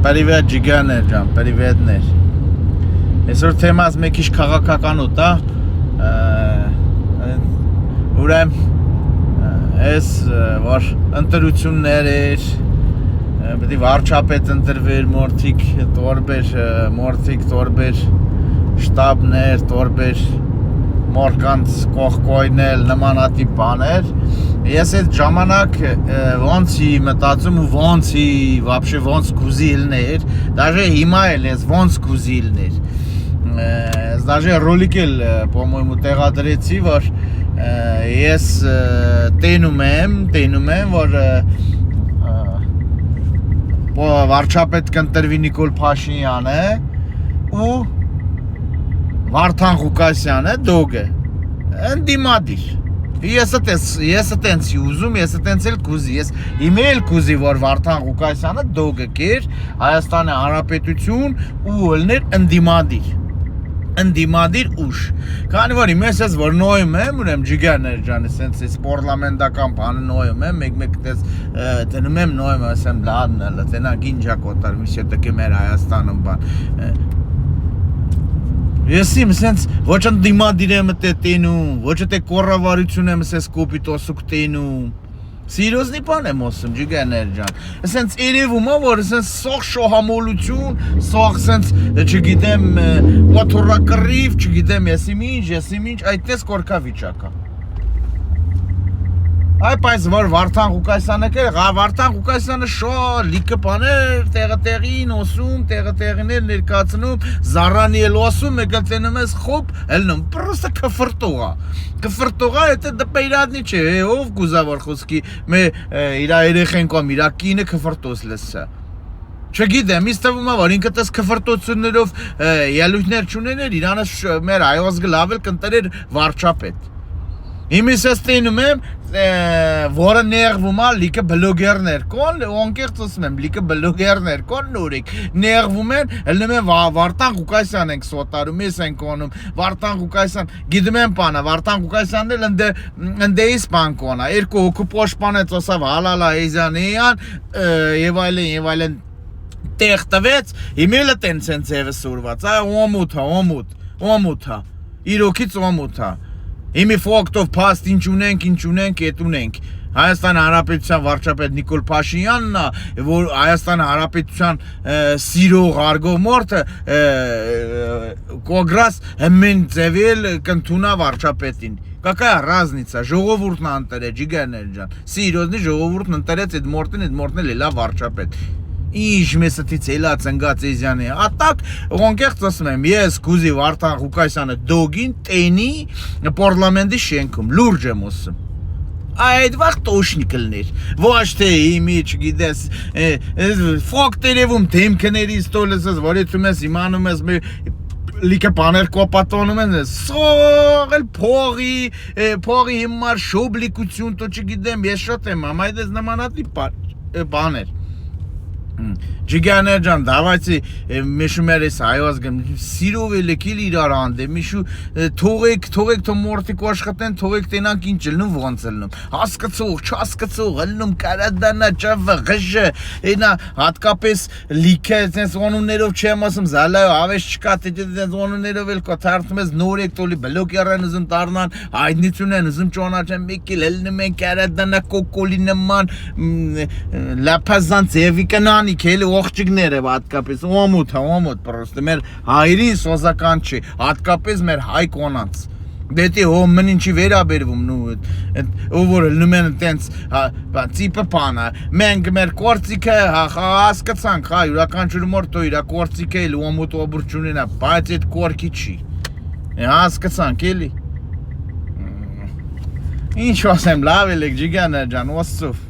Привет, ջիգաներ ջան, привետներ։ Այսօր թեմաս մի քիչ քաղաքական ուտա։ Ուրեմն այս որ ընտրություններ էր, պետք է վարչապետ ընտրվեր, մորթիկ տորբեր, շտաբներ, տորբեր, մորկանց կողկոյնել, նմանատիպ բաներ։ Ես այդ ժամանակ ոնց մտածում ու ոնց կուզի լներ, даже հիմա էլ ես ոնց կուզի լներ։ Даже ռոլիկ էլ, по-моему, տեղադրեցի, որ ես տենում եմ, որ վարչապետ կընտրվի Նիկոլ Փաշինյանը ու Վարդան Ղուկասյանը դոգը ընդդիմադիր։ Ես այտենց ուզում, ես այտենց էլ կուզի, ես իմել կուզի, որ Վարդան Ղուկասյանը դոգը կեր Հայաստանի Հանրապետություն ու ելներ ընդդիմադիր ուժ։ Քանի որ ես ես որ նոյում եմ, ուրեմն ջիգարներ ջան, այս պարլամենտական բանը նոյում եմ, մեկ տես դնում եմ նոյում, ասեմ լադն, տենակ ինջա կոտար, միշտ դեպի մեր Հայաստանում բան։ Ես իմ սենց ոչ ընդդիմադիր եմ տենում, ոչ թե կառավարություն եմ սենց կոպիտոսուկ տենում։ Սիրիոզնի բան եմ ասում, ջիգաներ ջան։ Սենց երևում է, որ սենց սող շոհամոլություն, սող սենց, չգիտեմ, օթորակռիվ, չգիտեմ, ես ինչ, այդպես կորքա վիճակա։ Այ պայս որ Վարդան Ղուկասյանը կեր, Վարդան Ղուկասյանը շո լիքը բաներ տեղին osում, տեղին էլ ներկայացնում, զարանի էլ osում, եկել տենում ես խոպ, ելնում, պրոստը կֆրտողա, եթե դպեյրադնի չէ, ով գուզա որ խոսքի, իրա երեխեն կամ իրա կինը կֆրտոս լսա։ Չգիտեմ, ինձ թվում է, որ ինքը տես կֆրտոցություններով ելույթներ չուներ, իրանս մեր հայոզգը լավ էլ կընտրեր վարչապետ։ Իմիս ես տենում եմ, որը նեղվում է լիքը բլոգերներ կոն, ոնքեղծ ասում եմ, լիքը բլոգերներ կոն նորիկ, նեղվում են, ելնում են Վարդան Ղուկասյան ենք սոտարում, ես ենք ոնում, Վարդան Ղուկասյան, գիտում եմ պանը, Վարդան Ղուկասյանն էլ ընդեիս պան կոնա, երկու հոգու պոշպանեց ասավ հալալա եզանեյան, և այլեն տեղ տվեց, իմելը տենց են ձևը սուրված, օմութա, իրոքից օմութա, Իմի ֆոկտով պաստ ինչ ունենք, էտ ունենք, Հայաստան Հանրապետության վարչապետ Նիկոլ Փաշինյանն է, որ Հայաստան Հանրապետության սիրող արգով մորթը կոգրաս հմեն ձևել կնթունա վարչապետին։ Какая разница, ժողովուրդն անտեր է, ջիգաներ ջան, սիրոզնի ժողովուրդն ընտրեց այդ մորթն էլ լա վարչապետ։ Ինչ մեսըտից էլա ծնգած եզյանի է, ատակ ոնքեղծ ասում եմ, ես կուզի Վարդան Ղուկասյանը դոգին տենի պարլամենտի շենքում, լուրջ եմ ասում։ Այդ վաղ տոշնիկ լներ, ոչ թե իմի չգիտես, ֆոկ տերևում թեմքներից տոլես ես, որեցում ես, իմանում ես, լիքը բաներ կոպատոնում են, սող էլ փողի հիմար շոբլիկություն, տո չգիտեմ, ես շոտ եմ, ամայդ ես նմանատի բաներ։ Ջիգաներ ջան, դավայցի միշում էր ես հայոազգեմ, սիրով էլ եկիլ իրար անդե, միշու թողեք թո մորթիկ աշխատեն, թողեք տենանք ինչ ելնում, ոնց ելնում, հասկացող, չհասկացող, ելնում, կարադանա, ճավը, ղժը, այնա հատկապես լիքը, ձենց ոնուններով չեմ ասում, զալայո, ավես չկա, ձենց ոնուններով էլ կա, թարդում ես նորեք տոլի, բլոգերան ուզում տարնան, հայտնություն են, ուզում ճոնաչեն մեկիլ, ելնում են, կարադանա, կոկոլի նման, լապազան ձևի կնան Քելի ողջիկներ է հատկապես օմութ պրոստը մեր հայրի սոզական չի հատկապես մեր հայ կոնանց դետի մն ինչի վերաբերվում ով որ լնում են տենց ծիպը պանը մենք մեր կորցիկը հասկացանք յուրաքանչյուր մորտո իր կորցիկը էլ օմութ օբուրճունին է բայց այդ կորքի չի հասկացանք էլի ինչ ասեմ լավ ելեք ջիգաներ ջան ոստով